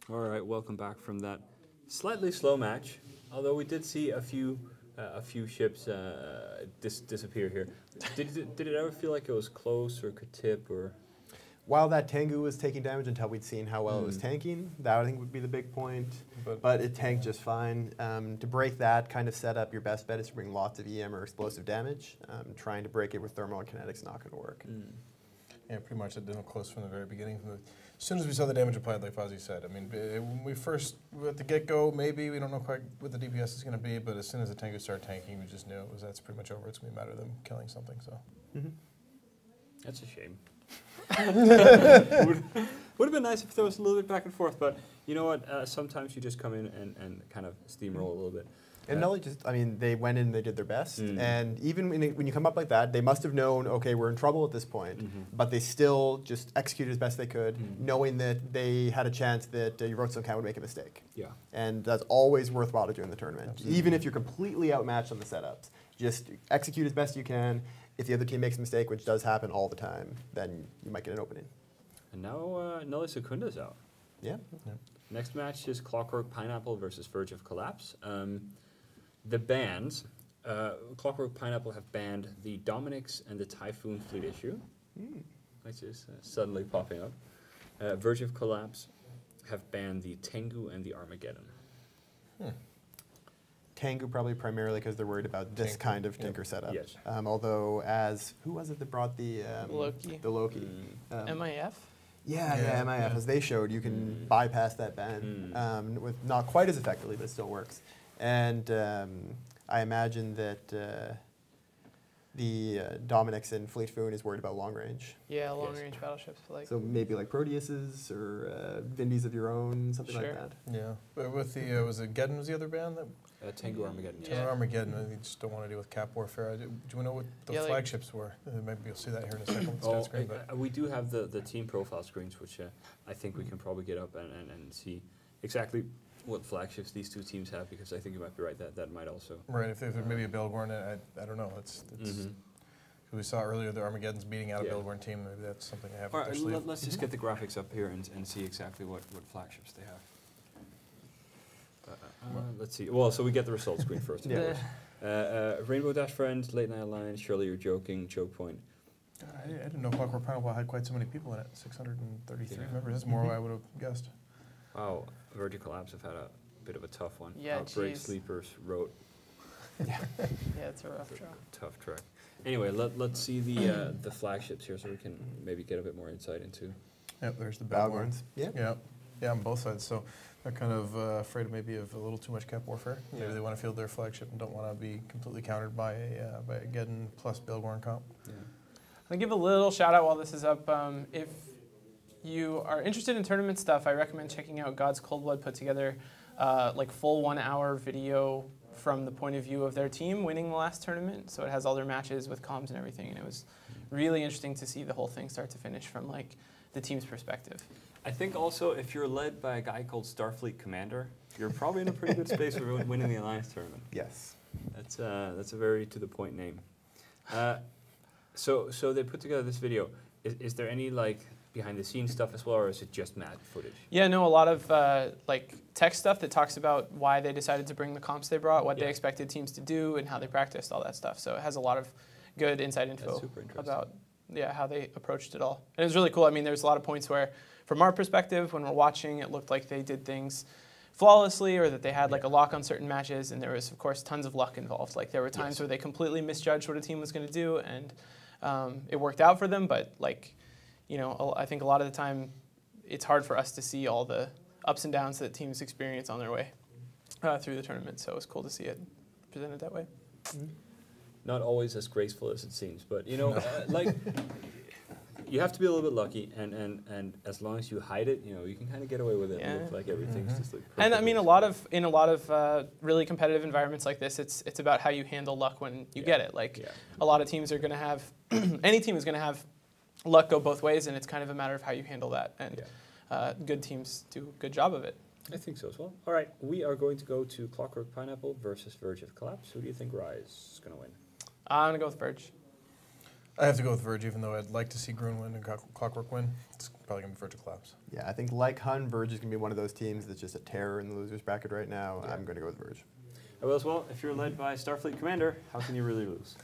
All right, welcome back from that slightly slow match. Although we did see a few ships disappear here. Did it ever feel like it was close or could tip or? While that Tengu was taking damage until we'd seen how well it was tanking, that I think would be the big point. But it tanked just fine. To break that kind of setup, your best bet is to bring lots of EM or explosive damage. Trying to break it with thermal and kinetics not going to work. Yeah, pretty much it didn't close from the very beginning. As soon as we saw the damage applied, like Fozzie said, I mean, when we first, at the get-go, maybe, we don't know quite what the DPS is going to be, but as soon as the Tengu started tanking, we just knew that's pretty much over. It's going to be a matter of them killing something, so. That's a shame. Would have been nice if there was a little bit back and forth, but you know what? Sometimes you just come in and kind of steamroll a little bit. And not only just, I mean, they went in and they did their best. And even when you come up like that, they must have known, okay, we're in trouble at this point. But they still just executed as best they could, knowing that they had a chance that your Roadstone Count would make a mistake. Yeah. And that's always worthwhile to do in the tournament. Absolutely. Even if you're completely outmatched on the setups. Just execute as best you can. If the other team makes a mistake, which does happen all the time, then you might get an opening. And now Nelly Secunda's out. Yeah. Next match is Clockwork Pineapple versus Verge of Collapse. The bans, Clockwork Pineapple have banned the Dominix and the Typhoon Fleet issue, which is suddenly popping up. Verge of Collapse have banned the Tengu and the Armageddon. Tengu probably primarily because they're worried about this kind of Tinker setup. Yes. Although, who was it that brought the Loki? The Loki. MIF? Yeah, MIF. As they showed, you can bypass that ban with not quite as effectively, but it still works. And I imagine that the Dominix and Fleet Foon is worried about long range. Yeah, long range battleships. Like so maybe like Proteuses or Vindies of your own, something like that. Yeah, but with the was it Geddon was the other band that? Tengu Armageddon. Tengu Armageddon. You just don't want to deal with cap warfare. Do you know what the flagships were? Maybe you'll see that here in a second. Screen, we do have the team profile screens, which I think we can probably get up and see exactly what flagships these two teams have, because I think you might be right that might also. Right, if there's maybe a Belgorn, I don't know. It's we saw earlier the Armageddon's beating out a Belgorn team. Maybe that's something I have up their sleeve. Let's just get the graphics up here and see exactly what flagships they have. Let's see. Well, so we get the results screen first. Rainbow Dash Friends, Late Night Alliance, Surely You're Joking, Choke Point. I didn't know Clockwork Pineapple had quite so many people in it. 633 members. That's more than I would have guessed. Wow, Verge of Collapse have had a bit of a tough one. Yeah, Outbreak Sleepers wrote. Yeah, it's a rough track. Tough track. Anyway, let's see the flagships here, so we can maybe get a bit more insight into. Yep, there's the Belgorns. Yeah, on both sides. So they're kind of afraid maybe of a little too much cap warfare. Maybe they want to field their flagship and don't want to be completely countered by a Geddon plus Belgorn comp. I'm gonna give a little shout out while this is up. If you are interested in tournament stuff, I recommend checking out God's Cold Blood put together like full 1 hour video from the point of view of their team winning the last tournament. So it has all their matches with comms and everything, and it was really interesting to see the whole thing start to finish from like the team's perspective. I think also if you're led by a guy called Starfleet Commander, you're probably in a pretty good space for winning the Alliance tournament. Yes. That's a very to the point name. So they put together this video. Is there any like behind the scenes stuff as well, or is it just mad footage? Yeah, no, a lot of like tech stuff that talks about why they decided to bring the comps they brought, what they expected teams to do, and how they practiced, all that stuff. So it has a lot of good inside info about how they approached it all. And it was really cool. I mean, there's a lot of points where, from our perspective, when we're watching, it looked like they did things flawlessly, or that they had like a lock on certain matches, and there was, of course, tons of luck involved. Like there were times where they completely misjudged what a team was going to do, and it worked out for them, but like, you know, I think a lot of the time it's hard for us to see all the ups and downs that teams experience on their way through the tournament. So it was cool to see it presented that way. Not always as graceful as it seems, but you know, like you have to be a little bit lucky, and as long as you hide it, you know, you can kind of get away with it. And look like everything's just like perfect. And I mean, in a lot of really competitive environments like this, it's about how you handle luck when you get it. Like a lot of teams are going to have, any team is going to have luck go both ways, and it's kind of a matter of how you handle that. And good teams do a good job of it. I think so as well. All right, we are going to go to Clockwork Pineapple versus Verge of Collapse. Who do you think Rise is going to win? I'm going to go with Verge. I have to go with Verge, even though I'd like to see Grun win and Clockwork win. It's probably going to be Verge of Collapse. Yeah, I think like Hun, Verge is going to be one of those teams that's just a terror in the losers bracket right now. Yeah. I'm going to go with Verge. I will as well. If you're led by Starfleet Commander, how can you really lose?